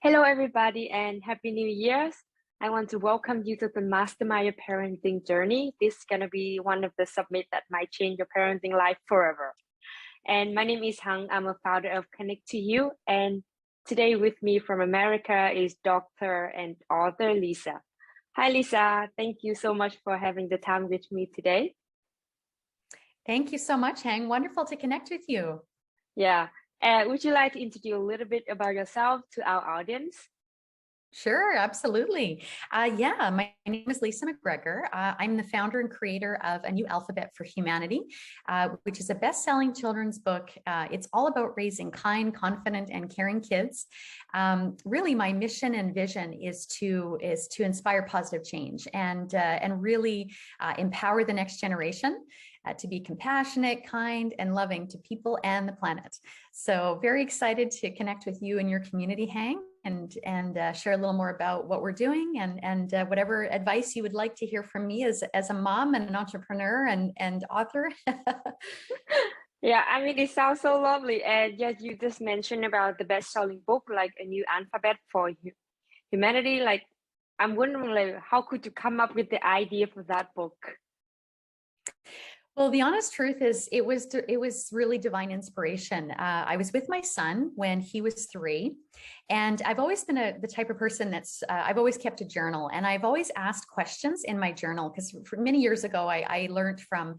Hello, everybody, and Happy New Year's. I want to welcome you to the Mastermind Your Parenting Journey. This is going to be one of the summit that might change your parenting life forever. And my name is Hang. I'm a founder of Connectoyou. And today with me from America is Dr. and author Lisa. Hi, Lisa. Thank you so much for having the time with me today. Thank you so much, Hang. Wonderful to connect with you. Yeah. Would you like to introduce a little bit about yourself to our audience? Sure, absolutely. My name is Lisa McGregor. I'm the founder and creator of A New Alphabet for Humanity, which is a best-selling children's book. It's all about raising kind, confident, and caring kids. Really, my mission and vision is to inspire positive change and really empower the next generation to be compassionate, kind, and loving to people and the planet. So very excited to connect with you and your community, Hang, and share a little more about what we're doing and whatever advice you would like to hear from me as a mom and an entrepreneur and author. Yeah, I mean, it sounds so lovely. And yes, you just mentioned about the best-selling book, like A New Alphabet for Humanity. Like, I'm wondering, like, how could you come up with the idea for that book? Well, the honest truth is it was really divine inspiration. I was with my son when he was 3, and I've always been the type of person that's I've always kept a journal, and I've always asked questions in my journal because many years ago I learned from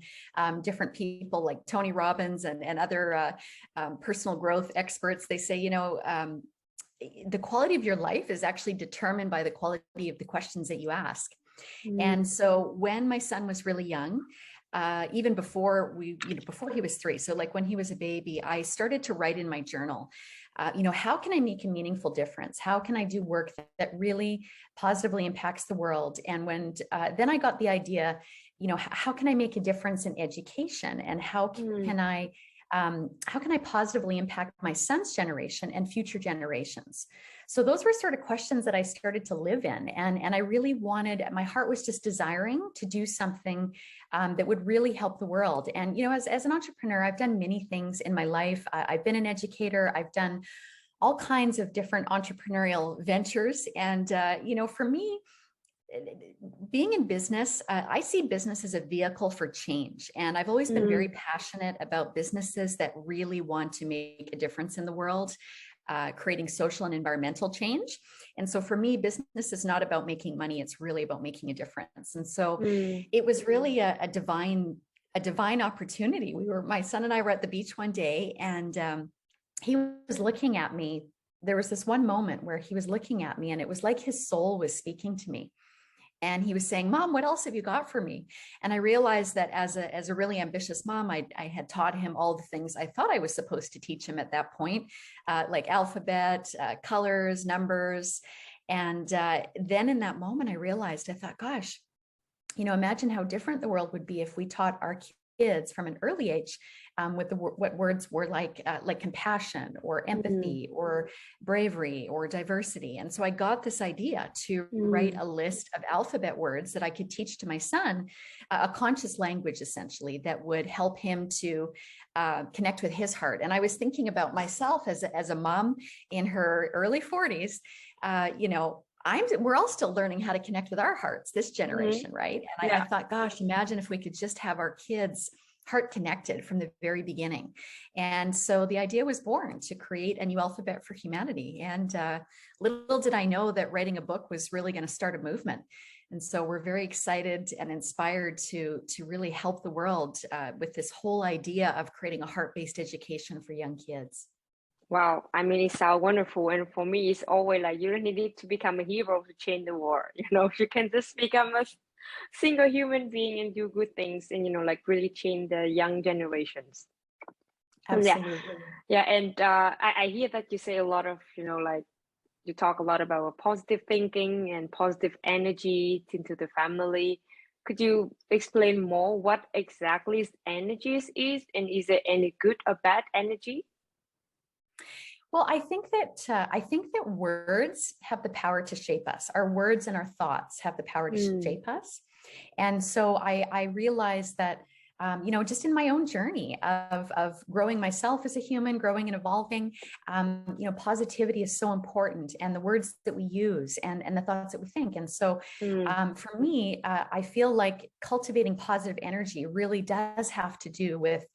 different people like Tony Robbins and other personal growth experts. They say, the quality of your life is actually determined by the quality of the questions that you ask. And so when my son was really young, even before before he was 3, so like when he was a baby, I started to write in my journal, how can I make a meaningful difference? How can I do work that really positively impacts the world? And then I got the idea, how can I make a difference in education, and how can I positively impact my son's generation and future generations? So those were sort of questions that I started to live in. And I really my heart was just desiring to do something that would really help the world. And, as an entrepreneur, I've done many things in my life. I've been an educator. I've done all kinds of different entrepreneurial ventures. And, for me, being in business, I see business as a vehicle for change. And I've always been very passionate about businesses that really want to make a difference in the world, creating social and environmental change. And so for me, business is not about making money. It's really about making a difference. And so it was really a divine opportunity. My son and I were at the beach one day, and he was looking at me. There was this one moment where he was looking at me, and it was like his soul was speaking to me. And he was saying, "Mom, what else have you got for me?" And I realized that as a really ambitious mom, I had taught him all the things I thought I was supposed to teach him at that point, like alphabet, colors, numbers. And then in that moment, I realized, I thought, gosh, imagine how different the world would be if we taught our kids from an early age what words were like compassion or empathy or bravery or diversity. And so I got this idea to write a list of alphabet words that I could teach to my son, a conscious language essentially that would help him to connect with his heart. And I was thinking about myself as a mom in her early 40s, we're all still learning how to connect with our hearts, this generation, right? And I thought, gosh, imagine if we could just have our kids' heart connected from the very beginning. And so the idea was born to create a new alphabet for humanity. And little did I know that writing a book was really going to start a movement. And so we're very excited and inspired to really help the world with this whole idea of creating a heart-based education for young kids. Wow, I mean, it sounds wonderful. And for me, it's always like you don't need to become a hero to change the world. You can just become a single human being and do good things and, like really change the young generations. Absolutely. Yeah. And I hear that you say a lot of, like you talk a lot about positive thinking and positive energy into the family. Could you explain more what exactly energies is, and is there any good or bad energy? Well, I think that words have the power to shape us. Our words and our thoughts have the power to shape us. And so I realized that just in my own journey of growing myself as a human, growing and evolving. Positivity is so important, and the words that we use and the thoughts that we think. And so for me, I feel like cultivating positive energy really does have to do with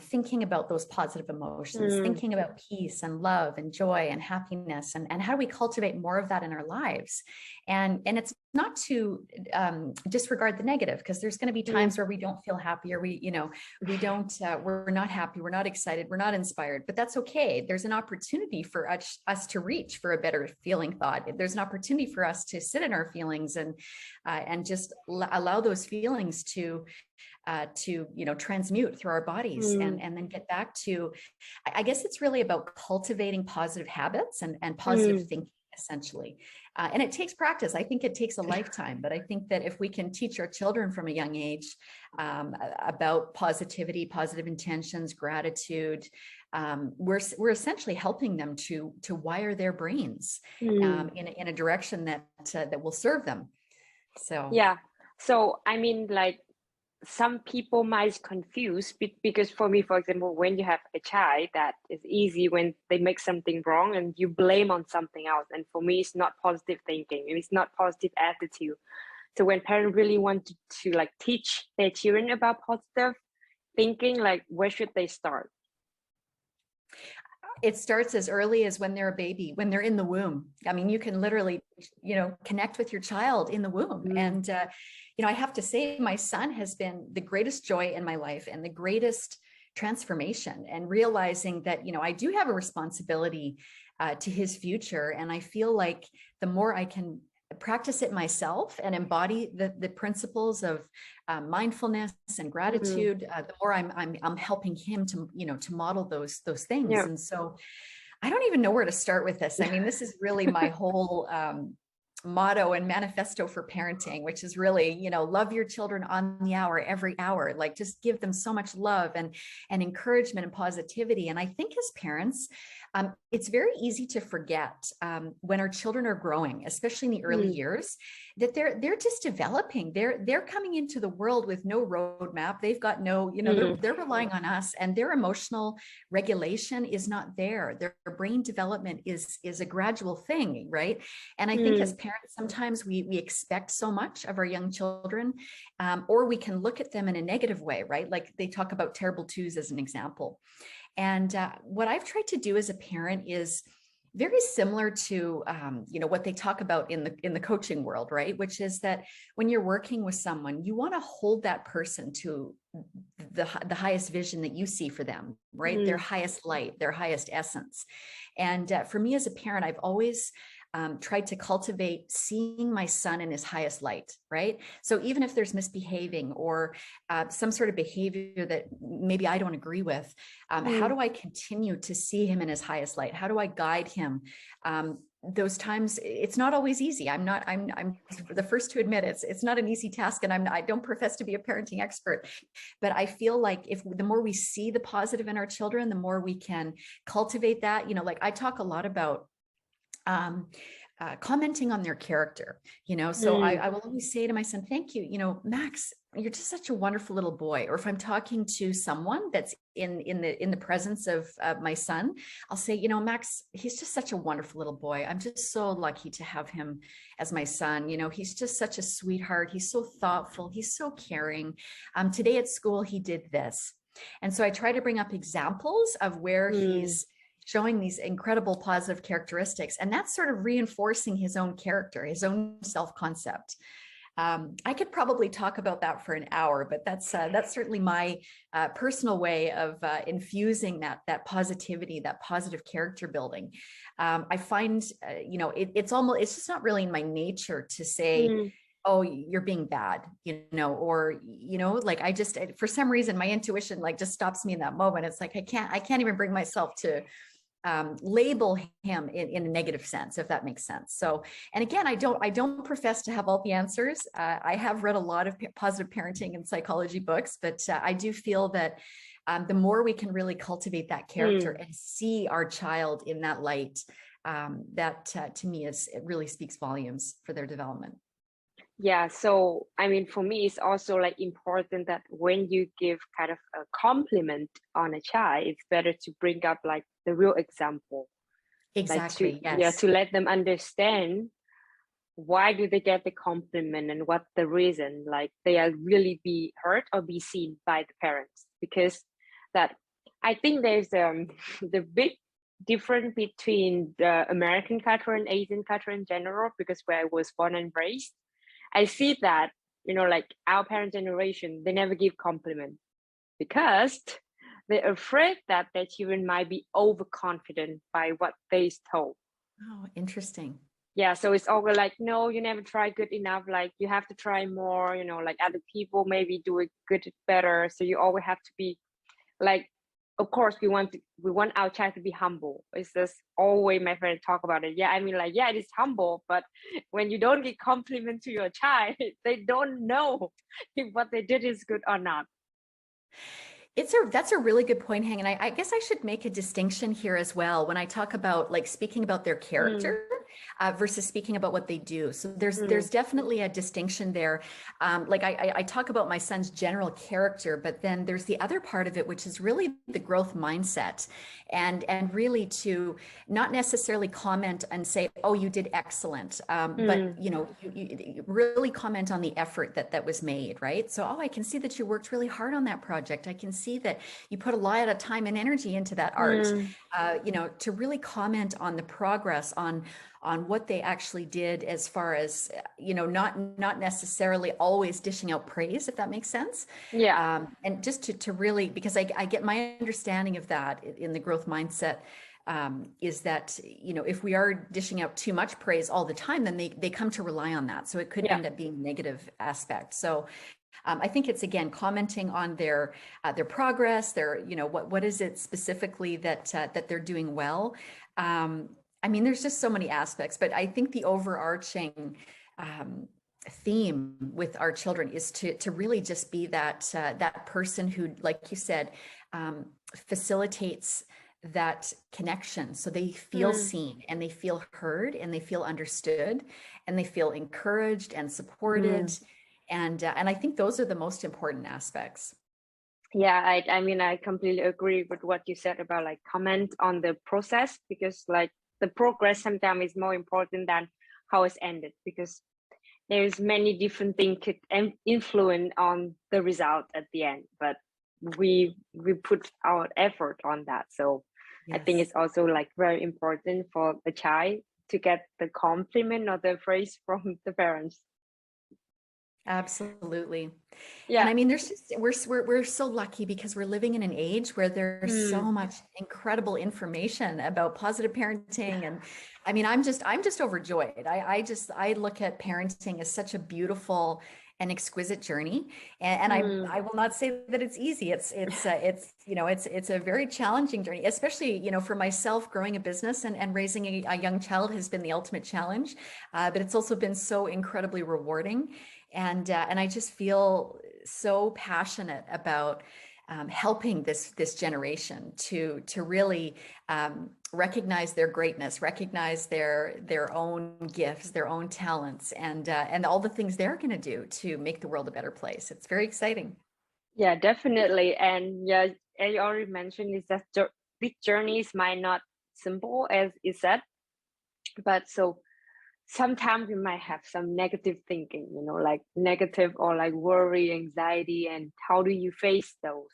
thinking about those positive emotions, thinking about peace and love and joy and happiness, and how do we cultivate more of that in our lives. And it's not to disregard the negative, because there's going to be times where we don't feel happy, or we're not happy, we're not excited, we're not inspired, but that's okay. There's an opportunity for us to reach for a better feeling thought. There's an opportunity for us to sit in our feelings and just allow those feelings to transmute through our bodies and then get back to, I guess it's really about cultivating positive habits and positive thinking, essentially. And it takes practice. I think it takes a lifetime, but I think that if we can teach our children from a young age about positivity, positive intentions, gratitude, we're essentially helping them to wire their brains in a direction that will serve them. So yeah. So I mean, like, some people might confuse because for me, for example, when you have a child, that is easy when they make something wrong and you blame on something else. And for me, it's not positive thinking, and it's not positive attitude. So when parents really want to like teach their children about positive thinking, like, where should they start? It starts as early as when they're a baby, when they're in the womb. I mean, you can literally, connect with your child in the womb. And, I have to say, my son has been the greatest joy in my life and the greatest transformation, and realizing that, I do have a responsibility to his future. And I feel like the more I can practice it myself and embody the principles of mindfulness and gratitude, the more I'm helping him to model those things. Yeah. And so I don't even know where to start with this. I mean, this is really my whole motto and manifesto for parenting, which is really, love your children on the hour, every hour. Like, just give them so much love and encouragement and positivity. And I think as parents, it's very easy to forget when our children are growing, especially in the early years, that they're just developing. They're coming into the world with no roadmap. They've got no, they're relying on us, and their emotional regulation is not there. Their brain development is a gradual thing, right? And I think as parents, sometimes we expect so much of our young children, or we can look at them in a negative way, right? Like, they talk about terrible twos as an example. And what I've tried to do as a parent is very similar to, what they talk about in the coaching world, right? Which is that when you're working with someone, you want to hold that person to the highest vision that you see for them, right? Their highest light, their highest essence. And for me as a parent, I've always tried to cultivate seeing my son in his highest light, right? So even if there's misbehaving or some sort of behavior that maybe I don't agree with, how do I continue to see him in his highest light? How do I guide him? Those times, it's not always easy. I'm the first to admit it's not an easy task, and I don't profess to be a parenting expert, but I feel like the more we see the positive in our children, the more we can cultivate that. Like, I talk a lot about commenting on their character, so I will always say to my son, thank you, Max, you're just such a wonderful little boy. Or if I'm talking to someone that's in the presence of my son, I'll say, Max, he's just such a wonderful little boy. I'm just so lucky to have him as my son. He's just such a sweetheart. He's so thoughtful. He's so caring. Today at school, he did this. And so I try to bring up examples of where he's showing these incredible positive characteristics. And that's sort of reinforcing his own character, his own self-concept. I could probably talk about that for an hour, but that's certainly my personal way of infusing that positivity, that positive character building. I find, it's just not really in my nature to say, oh, you're being bad, or, like, I just, for some reason, my intuition just stops me in that moment. It's like, I can't even bring myself to label him in a negative sense, if that makes sense. So, and again, I don't profess to have all the answers. I have read a lot of positive parenting and psychology books, but I do feel that the more we can really cultivate that character and see our child in that light, that to me it really speaks volumes for their development. Yeah, so I mean, for me, it's also like important that when you give kind of a compliment on a child, it's better to bring up like the real example, like to, Exactly. yeah, Yes. to let them understand why do they get the compliment and what the reason, like they are really be heard or be seen by the parents. Because that, I think there's the big difference between the American culture and Asian culture in general, because where I was born and raised, I see that, like our parent generation, they never give compliment because they're afraid that their children might be overconfident by what they told. Oh, interesting. Yeah, so it's always like, no, you never try good enough. Like you have to try more, like other people maybe do it good better. So you always have to be like, of course we want our child to be humble. It's just always my friend talk about it. Yeah, I mean like, yeah, it is humble, but when you don't give compliment to your child, they don't know if what they did is good or not. That's a really good point, Hang. And I guess I should make a distinction here as well when I talk about like speaking about their Mm, character versus speaking about what they do. So there's mm, definitely a distinction there. Like I talk about my son's general character, but then there's the other part of it, which is really the growth mindset, and really to not necessarily comment and say, "Oh, you did excellent," but mm, you really comment on the effort that was made, right? So, oh, I can see that you worked really hard on that project. I can see that you put a lot of time and energy into that art. mm, To really comment on the progress on what they actually did, as far as not necessarily always dishing out praise, if that makes sense. yeah, And just to really, because I get my understanding of that in the growth mindset, is that if we are dishing out too much praise all the time, then they come to rely on that, so it could yeah, end up being a negative aspect. So I think it's, again, commenting on their progress, what is it specifically that they're doing well. I mean, there's just so many aspects, but I think the overarching theme with our children is to really just be that person who, like you said, facilitates that connection, so they feel mm, seen and they feel heard and they feel understood and they feel encouraged and supported. mm. And I think those are the most important aspects. Yeah, I mean, I completely agree with what you said about like comment on the process, because like the progress sometimes is more important than how it's ended, because there's many different things could influence on the result at the end, but we put our effort on that. So I think Yes. it's also like very important for the child to get the compliment or the praise from the parents. Absolutely. And Yeah. I mean, there's just we're so lucky because we're living in an age where there's so Mm, much incredible information about positive parenting. And I mean, I'm just overjoyed. I look at parenting as such a beautiful and exquisite journey. And mm, I will not say that it's easy. It's a very challenging journey, especially, for myself. Growing a business and raising a young child has been the ultimate challenge. But it's also been so incredibly rewarding. And I just feel so passionate about helping this generation to really recognize their greatness, recognize their own gifts, their own talents, and all the things they're going to do to make the world a better place. It's very exciting. yeah, definitely. And yeah, as you already mentioned, is that big journeys might not simple as you said, but so sometimes you might have some negative thinking, like negative or like worry, anxiety, and how do you face those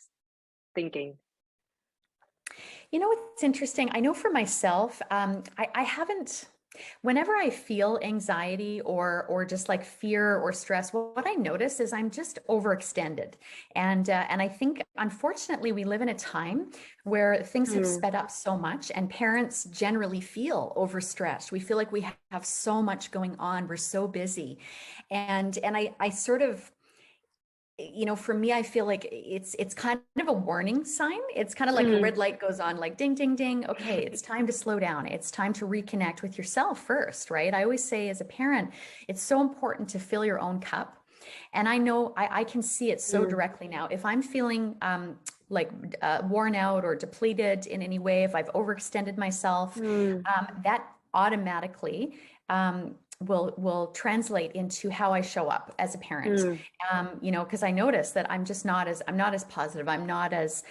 thinking? You know what's interesting? I know for myself, I haven't. Whenever I feel anxiety or just like fear or stress, what I notice is I'm just overextended, and I think, unfortunately, we live in a time where things have Mm, sped up so much, and parents generally feel overstretched. We feel like we have so much going on. We're so busy, and I sort of, for me, I feel like it's kind of a warning sign. It's kind of like a mm, red light goes on, like ding, ding, ding. Okay, it's time to slow down. It's time to reconnect with yourself first, right? I always say, as a parent, it's so important to fill your own cup. And I know I can see it so mm, directly now. If I'm feeling like worn out or depleted in any way, if I've overextended myself, mm, that automatically will translate into how I show up as a parent. You know, because I notice that I'm not as positive. I'm not as,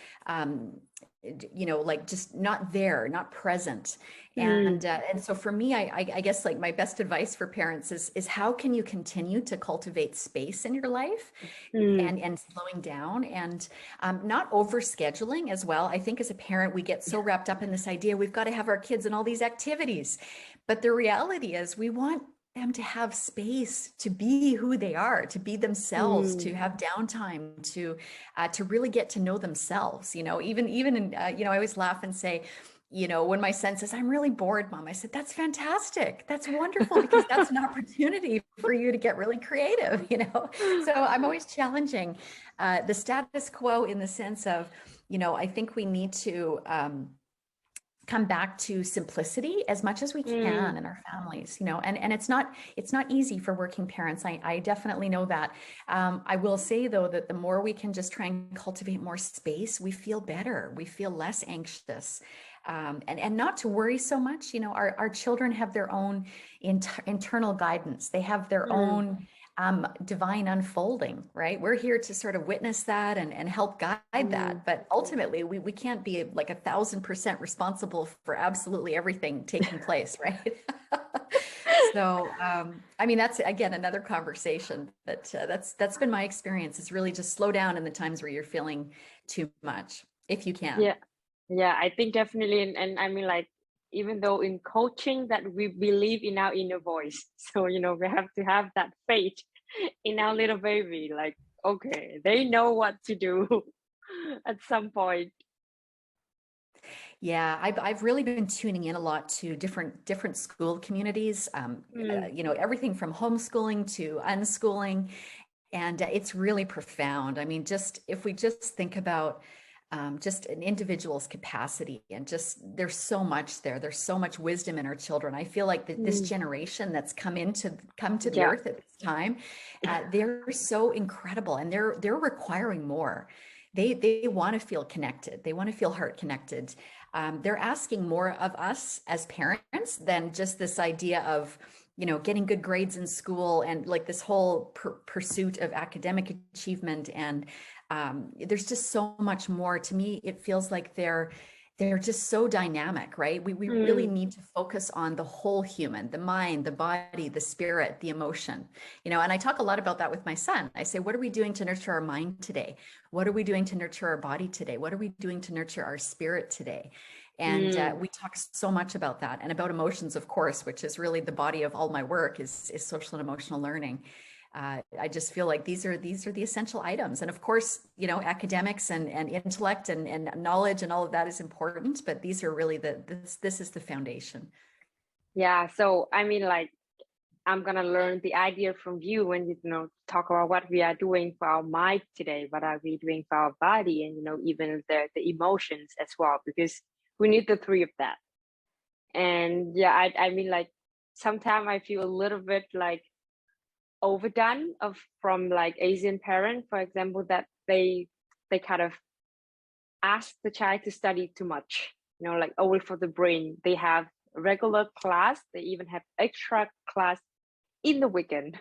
you know, like just not there, not present. And so for me, I guess like my best advice for parents is how can you continue to cultivate space in your life and slowing down and not over scheduling as well. I think as a parent, we get so wrapped up in this idea we've got to have our kids in all these activities. But the reality is we want them to have space to be who they are, to be themselves, to have downtime, to really get to know themselves. You know, even in, you know, I always laugh and say, you know, when my son says, I'm really bored, Mom, I said, that's fantastic. That's wonderful, because that's an opportunity for you to get really creative, you know? So I'm always challenging the status quo in the sense of, you know, I think we need to come back to simplicity as much as we can in our families, you know, and it's not easy for working parents. I definitely know that. I will say though, that the more we can just try and cultivate more space, we feel better. We feel less anxious. And not to worry so much. You know, our children have their own internal guidance. They have their own divine unfolding, right? We're here to sort of witness that and help guide that. But ultimately, we can't be like 1,000% responsible for absolutely everything taking place, right? So, I mean, that's again another conversation. That's been my experience. Is really just slow down in the times where you're feeling too much, if you can. Yeah, I think definitely, and I mean, like, even though in coaching that we believe in our inner voice, so you know we have to have that faith in our little baby. Like, okay, they know what to do at some point. Yeah, I've really been tuning in a lot to different school communities. You know, everything from homeschooling to unschooling, and it's really profound. I mean, just if we just think about just an individual's capacity, and just there's so much there. There's so much wisdom in our children. I feel like this generation that's come to the earth at this time, they're so incredible, and they're requiring more. They want to feel connected. They want to feel heart connected. They're asking more of us as parents than just this idea of, you know, getting good grades in school and like this whole pursuit of academic achievement. And there's just so much more. To me, it feels like they're just so dynamic, right? We really need to focus on the whole human, the mind, the body, the spirit, the emotion, you know, and I talk a lot about that with my son. I say, what are we doing to nurture our mind today? What are we doing to nurture our body today? What are we doing to nurture our spirit today? And we talk so much about that, and about emotions, of course, which is really the body of all my work is social and emotional learning. I just feel like these are the essential items. And of course, you know, academics and intellect and knowledge and all of that is important, but these are really this is the foundation. Yeah, so I mean, like, I'm gonna learn the idea from you when you know talk about what we are doing for our mind today, what are we doing for our body, and you know even the emotions as well, because we need the three of that. And yeah, I mean, like, sometimes I feel a little bit like overdone of from like Asian parents, for example, that they kind of ask the child to study too much, you know, like only for the brain. They have regular class, they even have extra class in the weekend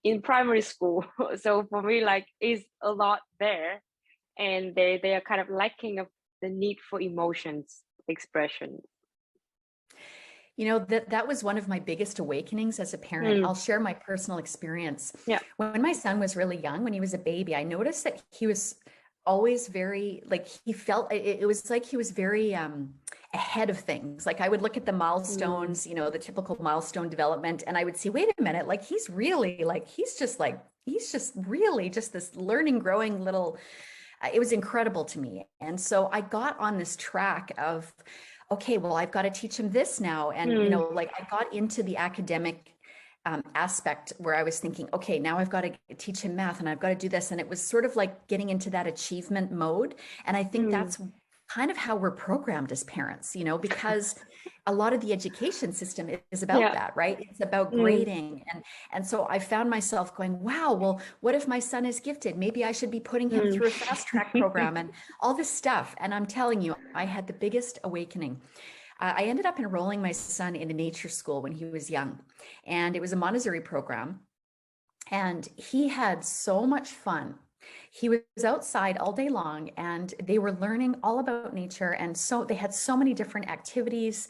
in primary school. So for me, like, is a lot there, and they are kind of lacking of the need for emotions expression. You know, that was one of my biggest awakenings as a parent. I'll share my personal experience. Yeah. When my son was really young, when he was a baby, I noticed that he was always very, like, he felt, it was like he was very ahead of things. Like, I would look at the milestones, you know, the typical milestone development, and I would see, wait a minute, like, he's just really just this learning, growing little, it was incredible to me. And so I got on this track of, okay, well, I've got to teach him this now. And, you know, like, I got into the academic aspect where I was thinking, okay, now I've got to teach him math, and I've got to do this. And it was sort of like getting into that achievement mode. And I think that's kind of how we're programmed as parents, you know, because a lot of the education system is about that, right? It's about grading. And so I found myself going, wow, well, what if my son is gifted? Maybe I should be putting him through a fast track program and all this stuff. And I'm telling you, I had the biggest awakening. I ended up enrolling my son in a nature school when he was young, and it was a Montessori program. And he had so much fun. He was outside all day long, and they were learning all about nature. And so they had so many different activities.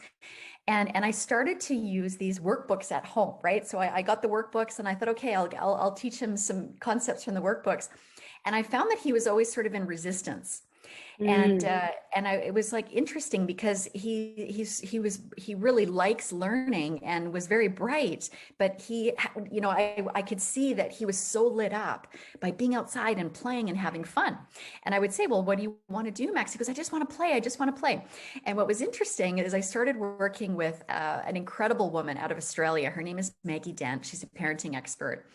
And I started to use these workbooks at home, right? So I got the workbooks and I thought, okay, I'll teach him some concepts from the workbooks. And I found that he was always sort of in resistance. And Mm. it was like interesting because he really likes learning and was very bright, but I could see that he was so lit up by being outside and playing and having fun. And I would say, well, what do you want to do, Max? He goes, I just want to play. I just want to play. And what was interesting is I started working with an incredible woman out of Australia. Her name is Maggie Dent. She's a parenting expert,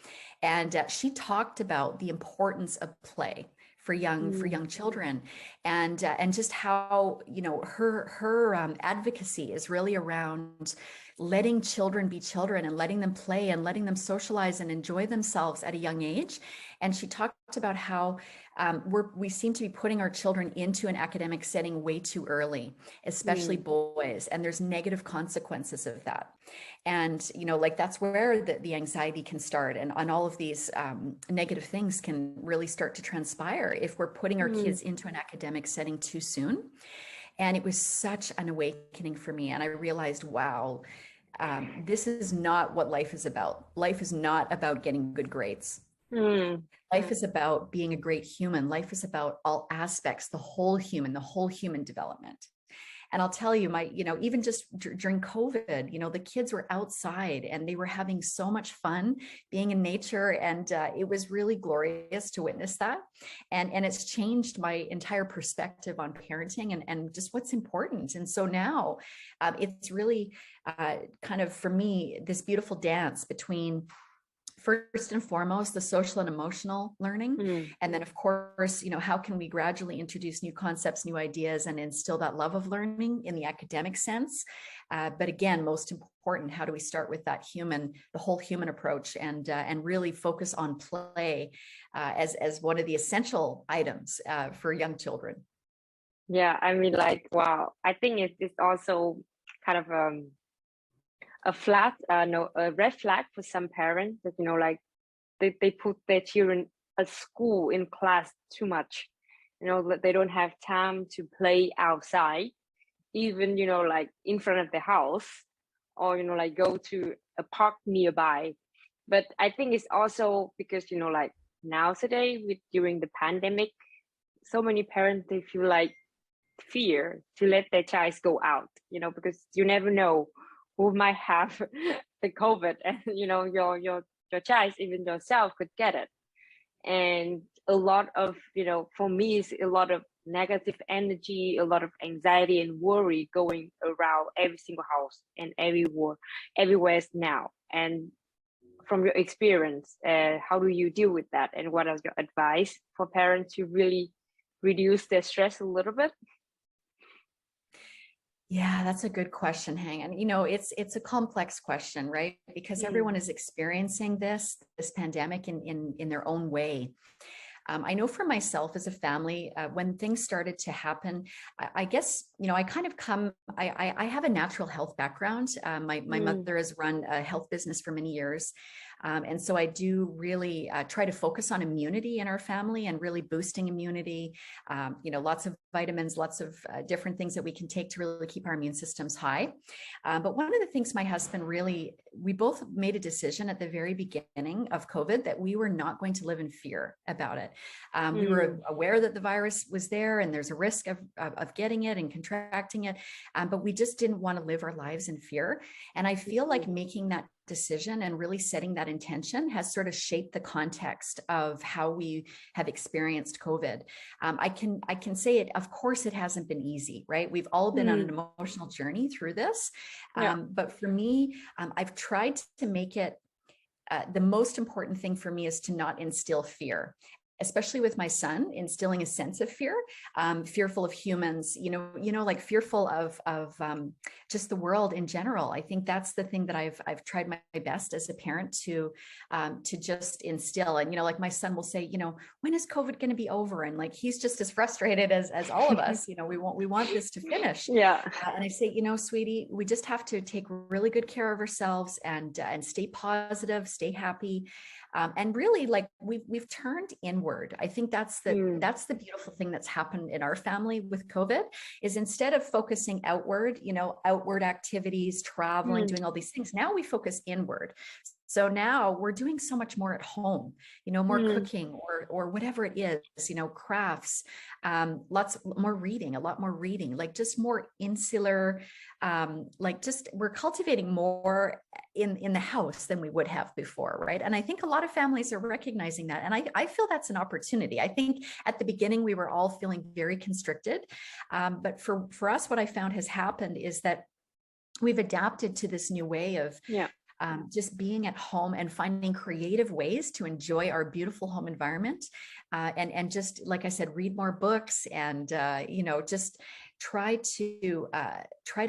and she talked about the importance of play for young children, and just how her advocacy is really around letting children be children and letting them play and letting them socialize and enjoy themselves at a young age. And she talked about how we seem to be putting our children into an academic setting way too early, especially boys, and there's negative consequences of that. And like that's where the anxiety can start, and all of these negative things can really start to transpire if we're putting our kids into an academic setting too soon. And it was such an awakening for me, and I realized, wow, this is not what life is about. Life is not about getting good grades. Mm. Life is about being a great human. Life is about all aspects, the whole human development. And I'll tell you, even just during COVID, the kids were outside and they were having so much fun being in nature. And it was really glorious to witness that. And it's changed my entire perspective on parenting and just what's important. And so now it's really kind of, for me, this beautiful dance between, first and foremost, the social and emotional learning. And then, of course, how can we gradually introduce new concepts, new ideas, and instill that love of learning in the academic sense? But again, most important, how do we start with that the whole human approach, and really focus on play as one of the essential items for young children? Yeah, I mean, like, wow. I think it's also kind of a red flag for some parents that like they put their children at school in class too much. That they don't have time to play outside, even like in front of the house, or like go to a park nearby. But I think it's also because like nowadays during the pandemic, so many parents, they feel like fear to let their child go out, because you never know who might have the COVID, and your child, even yourself, could get it. And a lot of, for me, it's a lot of negative energy, a lot of anxiety and worry going around every single house and everywhere now. And from your experience, how do you deal with that? And what is your advice for parents to really reduce their stress a little bit? Yeah, that's a good question, Hang. And it's a complex question, right? Because everyone is experiencing this pandemic in their own way. I know for myself as a family, when things started to happen, I guess, I kind of I have a natural health background. My mother has run a health business for many years. And so I do really try to focus on immunity in our family and really boosting immunity, lots of vitamins, lots of different things that we can take to really keep our immune systems high. But one of the things my husband we both made a decision at the very beginning of COVID that we were not going to live in fear about it. We were aware that the virus was there and there's a risk of getting it and contracting it, but we just didn't want to live our lives in fear. And I feel like making that decision and really setting that intention has sort of shaped the context of how we have experienced COVID. I can say it, of course, it hasn't been easy, right? We've all been on an emotional journey through this. But for me, I've tried to make it the most important thing for me is to not instill fear. especially with my son, instilling a sense of fear, fearful of humans, like fearful of just the world in general. I think that's the thing that I've tried my best as a parent to just instill. And, like my son will say, when is COVID going to be over? And like, he's just as frustrated as all of us, we want this to finish. Yeah. And I say, sweetie, we just have to take really good care of ourselves and stay positive, stay happy. And really, like we've turned inward. I think that's the beautiful thing that's happened in our family with COVID, is instead of focusing outward, outward activities, traveling, doing all these things, now we focus inward. So now we're doing so much more at home, more cooking or whatever it is, crafts, lots more reading, a lot more reading, like just more insular, we're cultivating more in the house than we would have before, right? And I think a lot of families are recognizing that. And I feel that's an opportunity. I think at the beginning, we were all feeling very constricted. But for us, what I found has happened is that we've adapted to this new way of just being at home and finding creative ways to enjoy our beautiful home environment, and just, like I said, read more books and just try to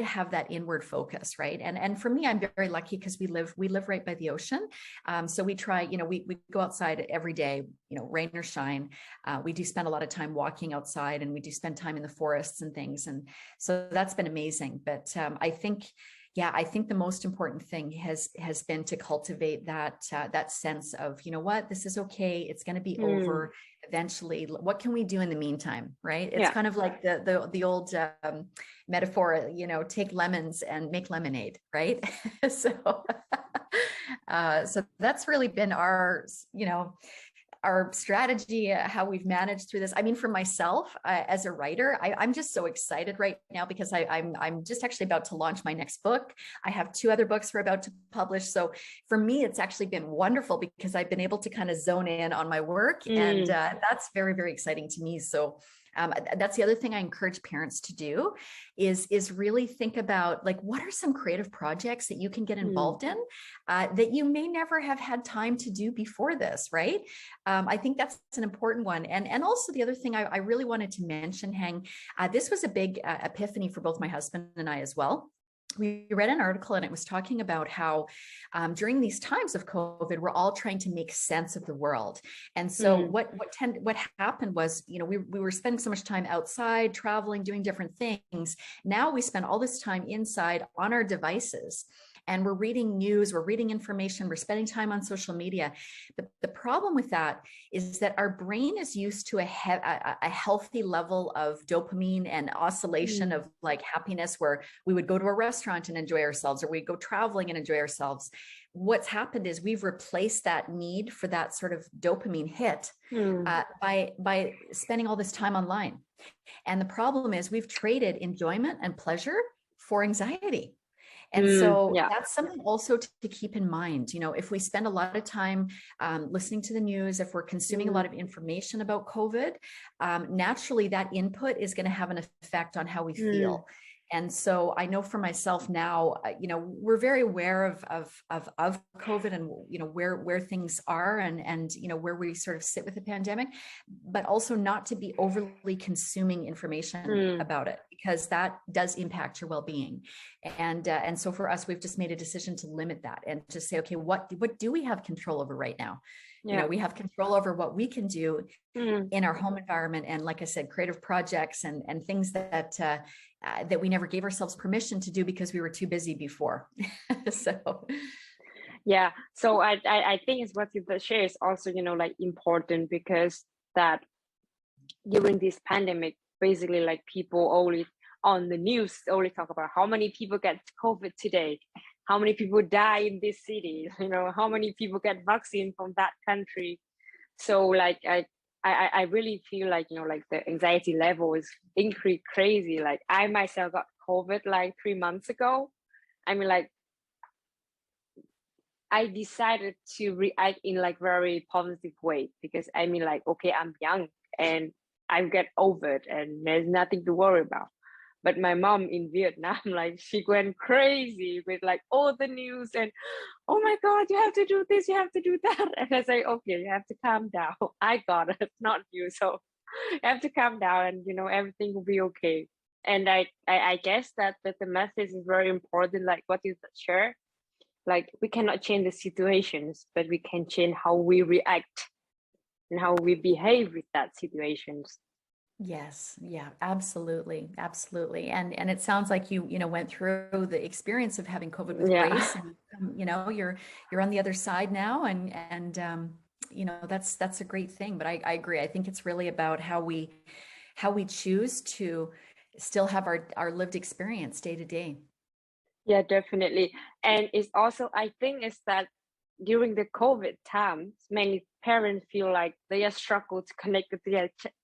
have that inward focus, right? And for me, I'm very lucky because we live right by the ocean, so we try, we go outside every day, rain or shine. We do spend a lot of time walking outside, and we do spend time in the forests and things, and so that's been amazing. But I think the most important thing has been to cultivate that sense of, what, this is okay. It's going to be over eventually. What can we do in the meantime, right? It's kind of like the old metaphor, take lemons and make lemonade, right? So that's really been our strategy, how we've managed through this. I mean, for myself, as a writer, I'm just so excited right now because I'm just actually about to launch my next book. I have 2 other books we're about to publish. So for me, it's actually been wonderful because I've been able to kind of zone in on my work, and that's very, very exciting to me. So that's the other thing I encourage parents to do is really think about, like, what are some creative projects that you can get involved in that you may never have had time to do before this, right? I think that's an important one. And also the other thing I really wanted to mention, Hang, this was a big epiphany for both my husband and I as well. We read an article and it was talking about how during these times of COVID, we're all trying to make sense of the world. And so what happened was, we were spending so much time outside, traveling, doing different things. Now we spend all this time inside on our devices. And we're reading news, we're reading information, we're spending time on social media. The problem with that is that our brain is used to a healthy level of dopamine and oscillation of like happiness, where we would go to a restaurant and enjoy ourselves, or we go traveling and enjoy ourselves. What's happened is we've replaced that need for that sort of dopamine hit by spending all this time online. And the problem is we've traded enjoyment and pleasure for anxiety. And so that's something also to keep in mind. If we spend a lot of time listening to the news, if we're consuming a lot of information about COVID, naturally that input is going to have an effect on how we feel. And so I know for myself now, we're very aware of COVID and, where things are and, where we sort of sit with the pandemic, but also not to be overly consuming information about it, because that does impact your well-being. And so for us, we've just made a decision to limit that and to say, okay, what do we have control over right now? We have control over what we can do in our home environment. And like I said, creative projects and things that we never gave ourselves permission to do because we were too busy before. So I think it's what you share is also, like important, because that during this pandemic, basically like people only on the news only talk about how many people get COVID today, how many people die in this city, how many people get vaccine from that country. So like I really feel like, like the anxiety level is increased crazy. Like I myself got COVID like 3 months ago. I mean, like I decided to react in like very positive way, because I mean, like, okay, I'm young and I get over it and there's nothing to worry about. But my mom in Vietnam, like she went crazy with like all the news and oh my God, you have to do this, you have to do that. And I say, okay, you have to calm down. I got it, not you. So you have to calm down and everything will be okay. And I guess that the message is very important, like what you share. Like we cannot change the situations, but we can change how we react and how we behave with that situations. Yes, yeah, absolutely, absolutely. And it sounds like you went through the experience of having COVID with Yeah. grace, and you're on the other side now, and that's a great thing. But I agree. I think it's really about how we choose to still have our lived experience day to day. Yeah, definitely. And it's also, I think, is that during the COVID times, many parents feel like they are struggle to connect with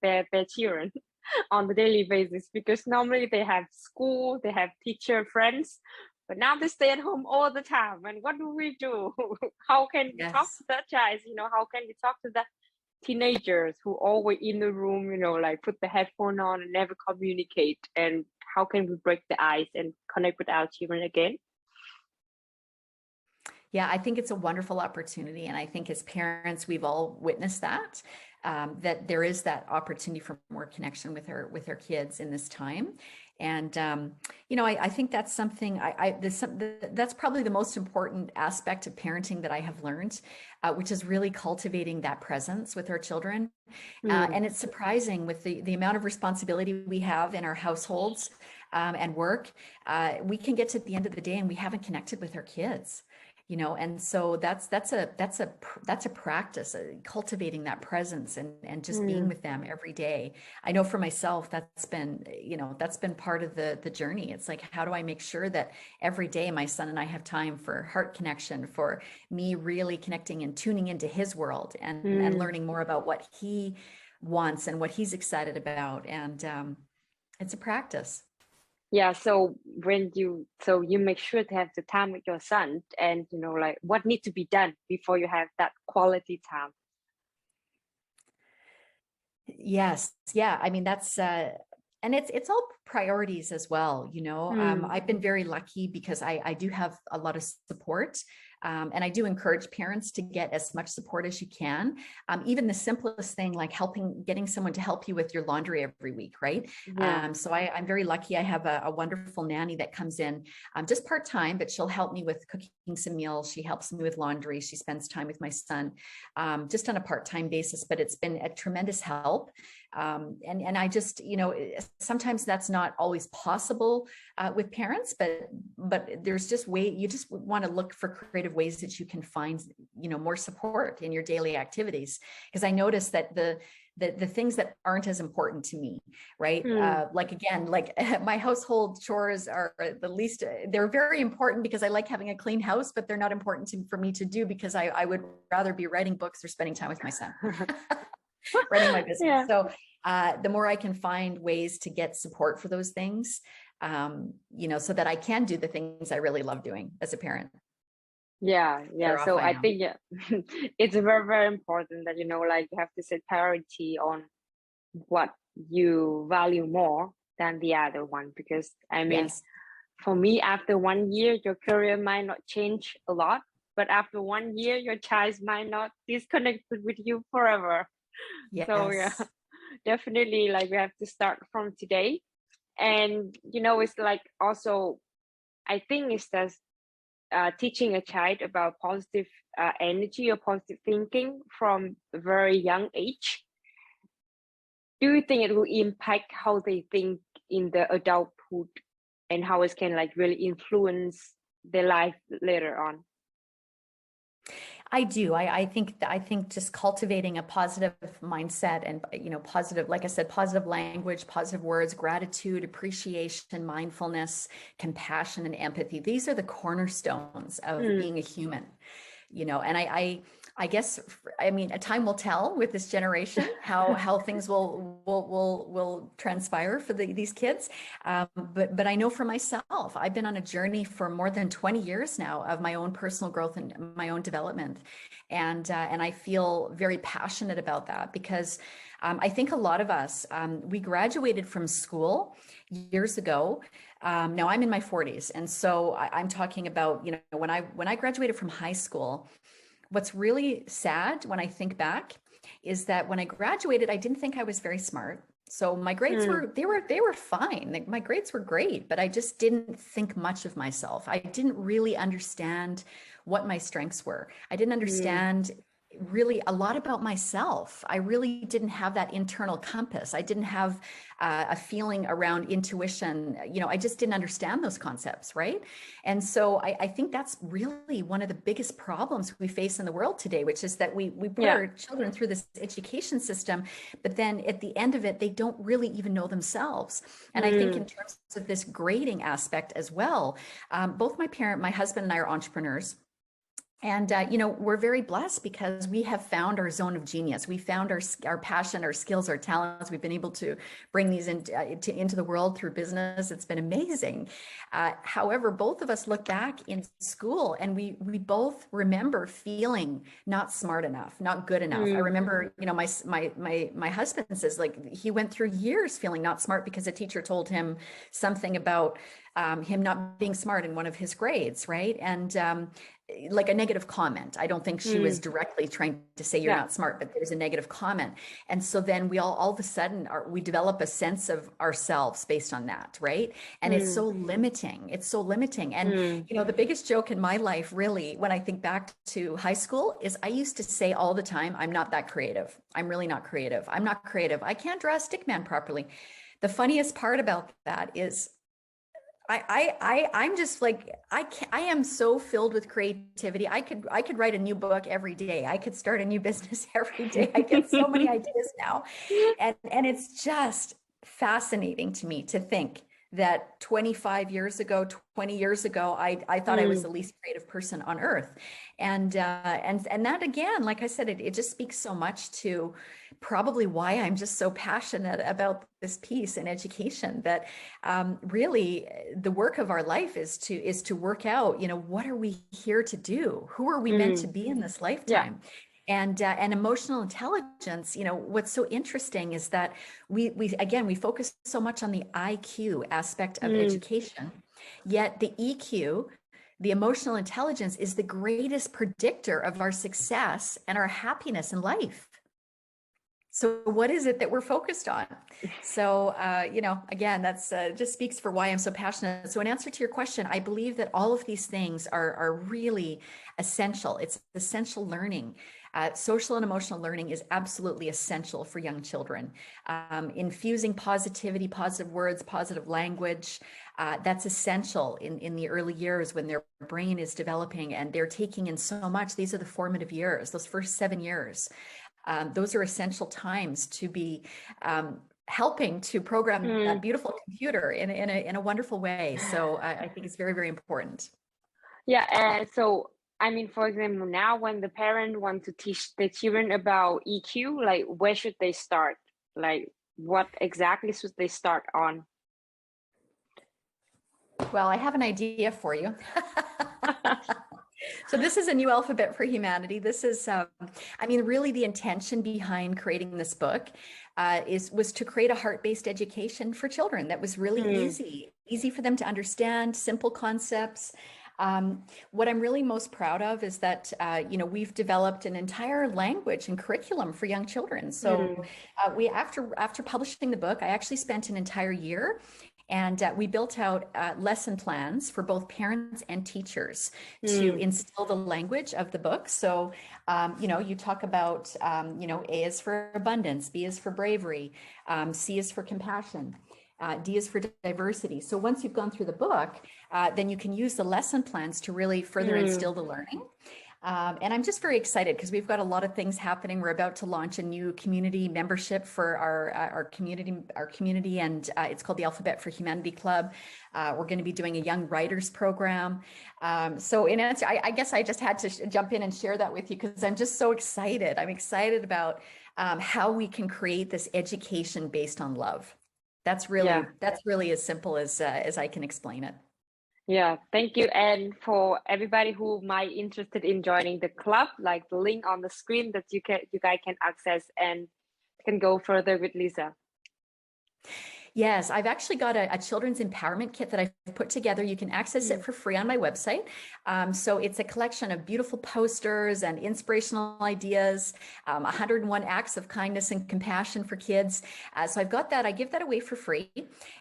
their children on the daily basis because normally they have school, they have teacher friends, but now they stay at home all the time. And what do we do? How can we talk Yes. to that child? How can we talk to the teenagers who always in the room, like put the headphone on and never communicate? And how can we break the ice and connect with our children again? Yeah, I think it's a wonderful opportunity. And I think as parents, we've all witnessed that, that there is that opportunity for more connection with our kids in this time. And, I think that's something that's probably the most important aspect of parenting that I have learned, which is really cultivating that presence with our children. Mm, And it's surprising with the amount of responsibility we have in our households, and work, we can get to the end of the day and we haven't connected with our kids. And so that's a practice, cultivating that presence and just being mm, with them every day. I know for myself, that's been part of the journey. It's like, how do I make sure that every day my son and I have time for heart connection, for me really connecting and tuning into his world, and mm. learning more about what he wants and what he's excited about. And it's a practice. Yeah, so you make sure to have the time with your son and like what needs to be done before you have that quality time. Yes. Yeah. I mean, that's and it's all priorities as well. Mm, I've been very lucky because I do have a lot of support. And I do encourage parents to get as much support as you can. Even the simplest thing, like getting someone to help you with your laundry every week, right? yeah. So I'm very lucky. I have a wonderful nanny that comes in, just part-time, but she'll help me with cooking some meals. She helps me with laundry. She spends time with my son, just on a part-time basis, but it's been a tremendous help. And I just, sometimes that's not always possible with parents, but there's just you just want to look for creative ways that you can find, more support in your daily activities. Because I noticed that the things that aren't as important to me, right? Mm, Like my household chores are the least, they're very important because I like having a clean house, but they're not important for me to do because I would rather be writing books or spending time with my son, running my business. yeah. So the more I can find ways to get support for those things, so that I can do the things I really love doing as a parent, Yeah, yeah. better off So I I am. think yeah, it's very, very important that like you have to set priority on what you value more than the other one. Because I mean, Yes. for me, after 1 year, your career might not change a lot, but after 1 year, your child might not disconnect with you forever. So yeah, Yes. definitely like we have to start from today. And it's like also I think it's that teaching a child about positive energy or positive thinking from a very young age. Do you think it will impact how they think in the adulthood and how it can like really influence their life later on? I do. I think just cultivating a positive mindset and, positive, like I said, positive language, positive words, gratitude, appreciation, mindfulness, compassion, and empathy. These are the cornerstones of Mm, being a human. And I I guess, I mean, time will tell with this generation how things will transpire for these kids. But I know for myself, I've been on a journey for more than 20 years now of my own personal growth and my own development, and I feel very passionate about that because I think a lot of us we graduated from school years ago. Now I'm in my 40s, and so I'm talking about, you know, when I graduated from high school. What's really sad when I think back is that when I graduated, I didn't think I was very smart. So my grades were fine. Like, my grades were great, but I just didn't think much of myself. I didn't really understand what my strengths were. I didn't understand really a lot about myself. I really didn't have that internal compass. I didn't have a feeling around intuition. You know, I just didn't understand those concepts, right? And so I think that's really one of the biggest problems we face in the world today, which is that we put our children through this education system, but then at the end of it, they don't really even know themselves. And I think in terms of this grading aspect as well, both my husband and I are entrepreneurs. And, you know, we're very blessed because we have found our zone of genius. We found our passion, our skills, our talents. We've been able to bring these into the world through business. It's been amazing. However, both of us look back in school and we both remember feeling not smart enough, not good enough. I remember, you know, my husband says, like, he went through years feeling not smart because a teacher told him something about him not being smart in one of his grades, right? And like a negative comment. I don't think she was directly trying to say you're not smart, but there's a negative comment. And so then we all of a sudden we develop a sense of ourselves based on that, right? And it's so limiting. It's so limiting. And you know, the biggest joke in my life, really, when I think back to high school, is I used to say all the time, I'm not that creative. I'm really not creative. I'm not creative. I can't draw a stick man properly. The funniest part about that is I'm just like, I am so filled with creativity. I could write a new book every day. I could start a new business every day. I get so many ideas now. And it's just fascinating to me to think that 25 years ago, 20 years ago, I thought I was the least creative person on earth. And that, again, like I said, it just speaks so much to probably why I'm just so passionate about this piece in education, that really the work of our life is to work out, you know, what are we here to do? Who are we meant to be in this lifetime? And emotional intelligence, you know, what's so interesting is that we focus so much on the IQ aspect of education, yet the EQ, the emotional intelligence, is the greatest predictor of our success and our happiness in life. So what is it that we're focused on? So, you know, again, that's just speaks for why I'm so passionate. So in answer to your question, I believe that all of these things are really essential. It's essential learning. Social and emotional learning is absolutely essential for young children. Infusing positivity, positive words, positive language, that's essential in the early years when their brain is developing and they're taking in so much. These are the formative years, those first 7 years. Those are essential times to be helping to program that beautiful computer in a wonderful way. So I think it's very, very important. Yeah, and so I mean, for example, now when the parent want to teach the children about EQ, like where should they start? Like what exactly should they start on? Well, I have an idea for you. So this is a new alphabet for humanity. This is, I mean, really the intention behind creating this book was to create a heart-based education for children that was really easy for them to understand, simple concepts. What I'm really most proud of is that, you know, we've developed an entire language and curriculum for young children. So after publishing the book, I actually spent an entire year. And we built out lesson plans for both parents and teachers to instill the language of the book. So, you know, you talk about, you know, A is for abundance, B is for bravery, C is for compassion, D is for diversity. So once you've gone through the book, then you can use the lesson plans to really further instill the learning. And I'm just very excited because we've got a lot of things happening. We're about to launch a new community membership for our community, and it's called the Alphabet for Humanity Club. We're going to be doing a young writers program. So in answer, I guess I just had to jump in and share that with you because I'm just so excited. I'm excited about how we can create this education based on love. That's really as simple as I can explain it. Yeah, thank you. And for everybody who might interested in joining the club, like the link on the screen that you guys can access and can go further with Lisa. Yes, I've actually got a children's empowerment kit that I've put together. You can access it for free on my website. So it's a collection of beautiful posters and inspirational ideas, 101 acts of kindness and compassion for kids. So I've got that. I give that away for free.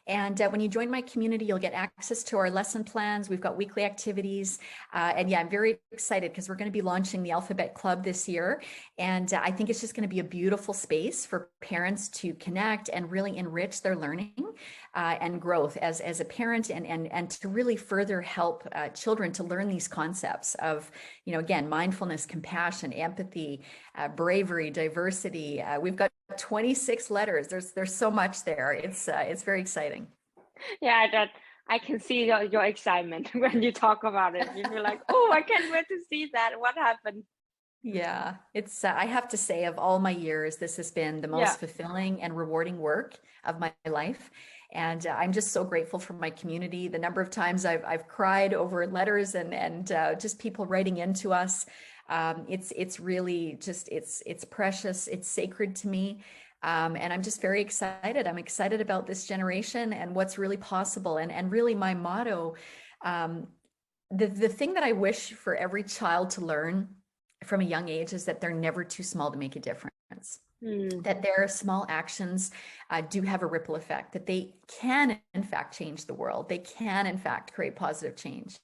And when you join my community, you'll get access to our lesson plans. We've got weekly activities. And yeah, I'm very excited because we're going to be launching the Alphabet Club this year. And I think it's just going to be a beautiful space for parents to connect and really enrich their learning and growth as a parent, and to really further help children to learn these concepts of, again, mindfulness, compassion, empathy, bravery, diversity. We've got 26 letters. There's so much there. It's very exciting. Yeah, that I can see your excitement when you talk about it. You're like, oh, I can't wait to see that. What happened? Yeah, it's, I have to say, of all my years, this has been the most fulfilling and rewarding work of my life. And I'm just so grateful for my community. The number of times I've cried over letters and just people writing into us. It's really just, it's precious. It's sacred to me. And I'm just very excited. I'm excited about this generation and what's really possible. And really my motto, the thing that I wish for every child to learn from a young age is that they're never too small to make a difference. That their small actions do have a ripple effect, that they can in fact change the world. They can in fact create positive change.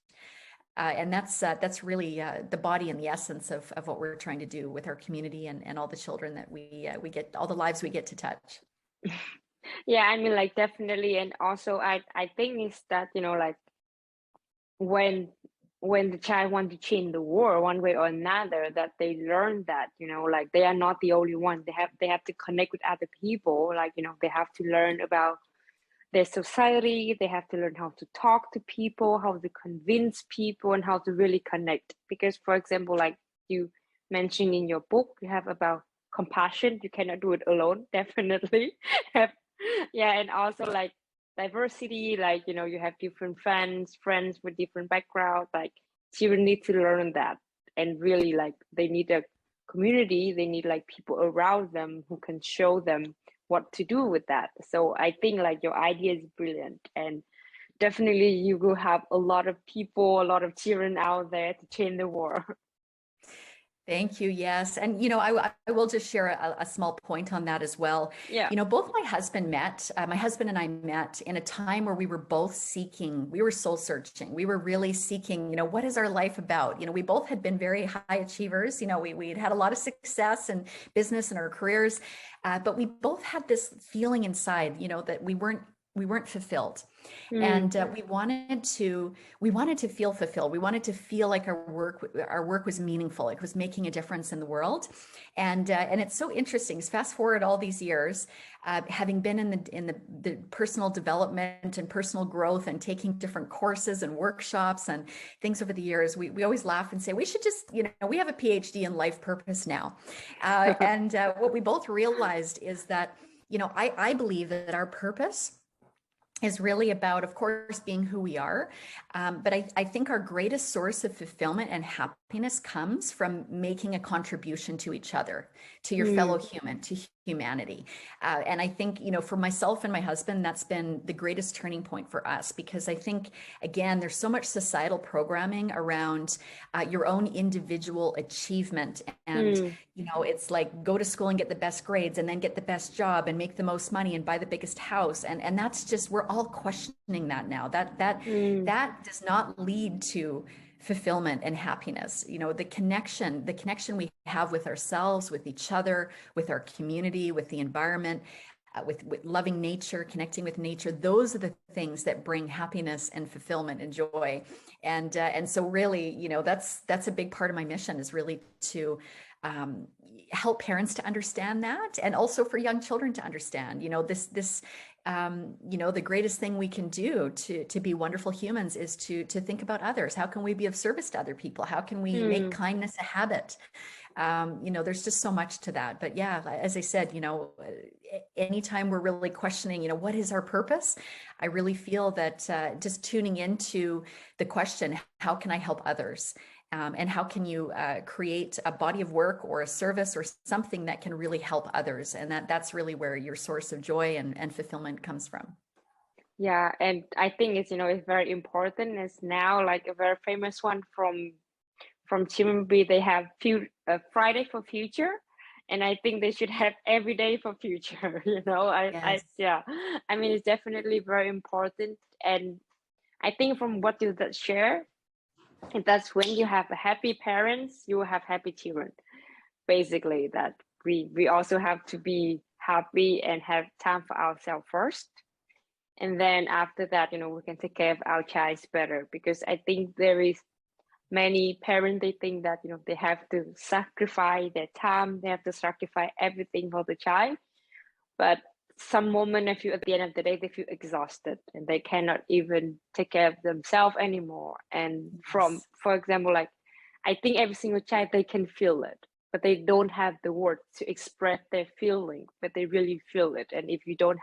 And that's really the body and the essence of what we're trying to do with our community and all the children that we get, all the lives we get to touch. Yeah, I mean, like, definitely. And also I think it's that, like, when the child want to change the world one way or another, that they learn that, like, they are not the only one. They have to connect with other people. Like, they have to learn about their society. They have to learn how to talk to people, how to convince people, and how to really connect. Because, for example, like you mentioned in your book, you have about compassion. You cannot do it alone, definitely. Yeah, and also like diversity, like, you have different friends with different backgrounds. Like, children need to learn that, and really, like, they need a community. They need, like, people around them who can show them what to do with that. So I think, like, your idea is brilliant, and definitely you will have a lot of people, a lot of children out there to change the world. Thank you. Yes. And, I will just share a small point on that as well. Yeah. Both my husband and I met in a time where we were both seeking, we were soul searching. We were really seeking, what is our life about? We both had been very high achievers. We'd had a lot of success in business and our careers, but we both had this feeling inside, that we weren't fulfilled. And we wanted to feel fulfilled. We wanted to feel like our work was meaningful. It was making a difference in the world. And it's so interesting. Fast forward all these years, having been in the personal development and personal growth and taking different courses and workshops and things over the years, we always laugh and say, we should just, we have a PhD in life purpose now. And what we both realized is that, I believe that our purpose is really about, of course, being who we are. But I think our greatest source of fulfillment and happiness comes from making a contribution to each other, to your fellow human, to humanity. And I think, for myself and my husband, that's been the greatest turning point for us, because I think, again, there's so much societal programming around your own individual achievement. And, it's like, go to school and get the best grades and then get the best job and make the most money and buy the biggest house. And that's just, we're all questioning that now. That does not lead to fulfillment and happiness. The connection we have with ourselves, with each other, with our community, with the environment, with loving nature, connecting with nature. Those are the things that bring happiness and fulfillment and joy. And so really, that's a big part of my mission, is really to help parents to understand that, and also for young children to understand, the greatest thing we can do to be wonderful humans is to think about others. How can we be of service to other people? How can we make kindness a habit? There's just so much to that. But yeah, as I said, anytime we're really questioning, what is our purpose? I really feel that just tuning into the question, how can I help others? And how can you create a body of work or a service or something that can really help others? And that's really where your source of joy and fulfillment comes from. Yeah, and I think it's very important. It's now like a very famous one from Chimambi. They have Friday for Future, and I think they should have every day for future. Yes. I mean, it's definitely very important. And I think from what you that share, and that's when you have happy parents, you will have happy children. Basically, that we also have to be happy and have time for ourselves first. And then after that, we can take care of our child better. Because I think there is many parents, they think that, they have to sacrifice their time, they have to sacrifice everything for the child. But some moment, at the end of the day, they feel exhausted and they cannot even take care of themselves anymore. And Yes. for example, like, I think every single child, they can feel it, but they don't have the words to express their feeling, but they really feel it. And if you don't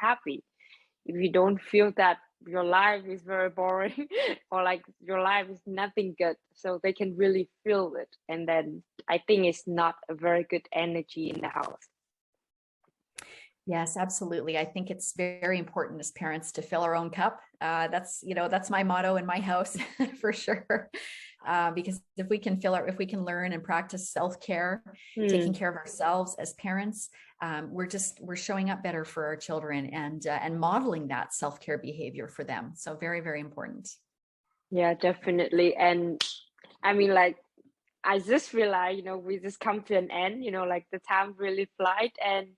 feel that your life is very boring or like your life is nothing good, so they can really feel it. And then I think it's not a very good energy in the house. Yes, absolutely. I think it's very important as parents to fill our own cup. That's my motto in my house for sure. Because if we can learn and practice self-care, taking care of ourselves as parents, we're showing up better for our children and modeling that self-care behavior for them. So very, very important. Yeah, definitely. And I mean, like, I just realized, we just come to an end, like the time really flies. And,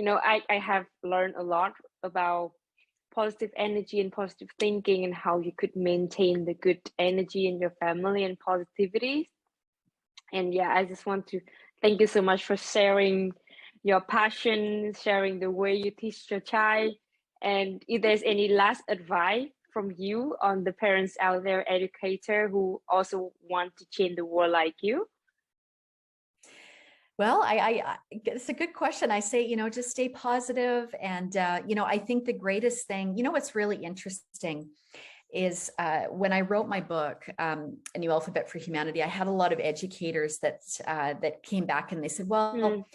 I have learned a lot about positive energy and positive thinking and how you could maintain the good energy in your family and positivity. And yeah, I just want to thank you so much for sharing your passion, sharing the way you teach your child. And if there's any last advice from you on the parents out there, educator who also want to change the world like you? Well, it's a good question. I say, just stay positive. And, I think the greatest thing, what's really interesting is when I wrote my book, A New Alphabet for Humanity, I had a lot of educators that came back and they said, well,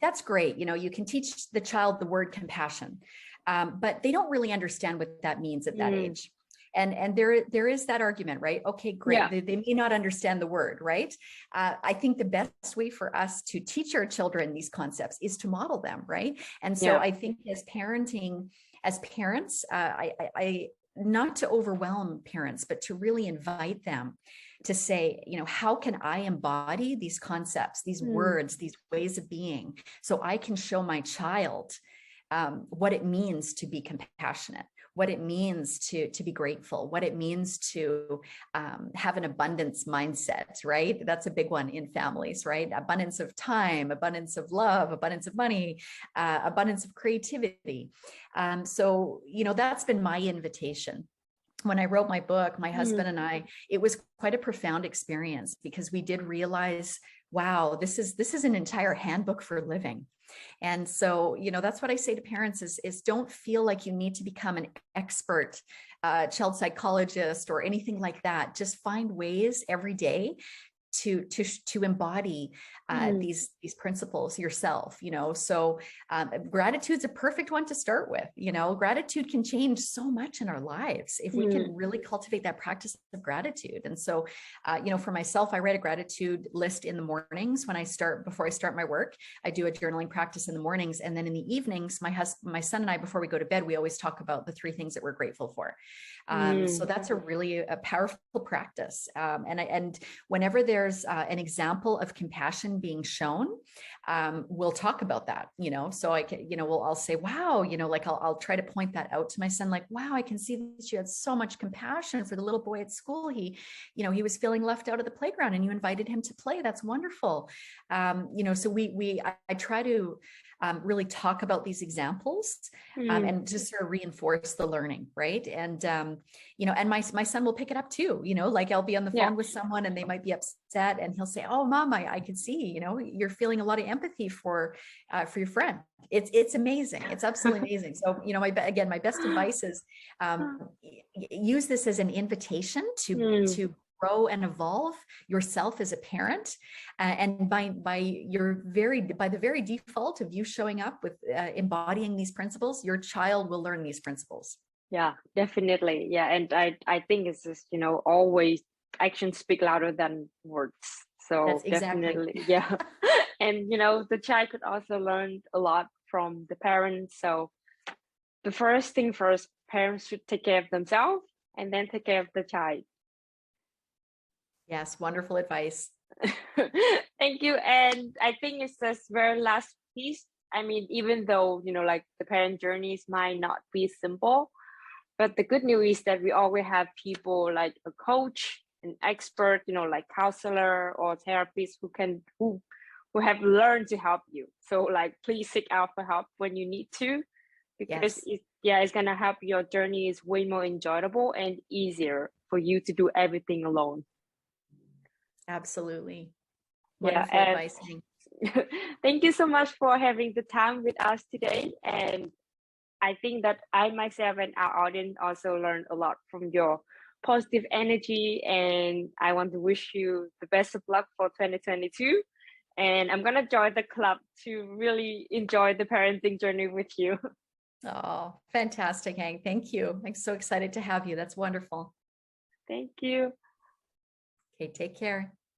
that's great. You can teach the child the word compassion, but they don't really understand what that means at that age. And there is that argument, right? Okay, great. Yeah. They may not understand the word, right? I think the best way for us to teach our children these concepts is to model them, right? And so I think as parents, I not to overwhelm parents, but to really invite them to say, how can I embody these concepts, these words, these ways of being, so I can show my child what it means to be compassionate, what it means to be grateful, what it means to have an abundance mindset, right? That's a big one in families, right? Abundance of time, abundance of love, abundance of money, abundance of creativity. So, that's been my invitation. When I wrote my book, my husband and I, it was quite a profound experience because we did realize, wow, this is an entire handbook for living. And so, that's what I say to parents is don't feel like you need to become an expert child psychologist or anything like that. Just find ways every day to embody these principles yourself, so gratitude's a perfect one to start with. Gratitude can change so much in our lives if we can really cultivate that practice of gratitude. And so for myself, I write a gratitude list in the mornings before I start my work. I do a journaling practice in the mornings, and then in the evenings, my son and I, before we go to bed, we always talk about the 3 things that we're grateful for. So that's a really powerful practice. And whenever there there's an example of compassion being shown, we'll talk about that, so I can, I'll say, wow, like I'll try to point that out to my son, like, wow, I can see that you had so much compassion for the little boy at school. He was feeling left out of the playground and you invited him to play. That's wonderful. So I try to really talk about these examples and just sort of reinforce the learning, right? And and my son will pick it up too, like I'll be on the phone with someone and they might be upset and he'll say, oh, mom, I can see, you're feeling a lot of empathy for your friend. It's amazing. It's absolutely amazing. So, my best advice is use this as an invitation to grow and evolve yourself as a parent, and by the very default of you showing up with embodying these principles, your child will learn these principles. Yeah, definitely. Yeah, and I think it's just always actions speak louder than words. So that's definitely, yeah. And the child could also learn a lot from the parents. So the first thing first, parents should take care of themselves and then take care of the child. Yes, wonderful advice. Thank you. And I think it's this very last piece. I mean, even though, like the parent journeys might not be simple, but the good news is that we always have people like a coach, an expert, like counselor or therapist who have learned to help you. So like, please seek out for help when you need to, because it's going to help your journey is way more enjoyable and easier for you to do everything alone. Absolutely. Wonderful advice. Thank you so much for having the time with us today. And I think that I myself and our audience also learned a lot from your positive energy. And I want to wish you the best of luck for 2022. And I'm going to join the club to really enjoy the parenting journey with you. Oh, fantastic, Hang. Thank you. I'm so excited to have you. That's wonderful. Thank you. Okay, take care.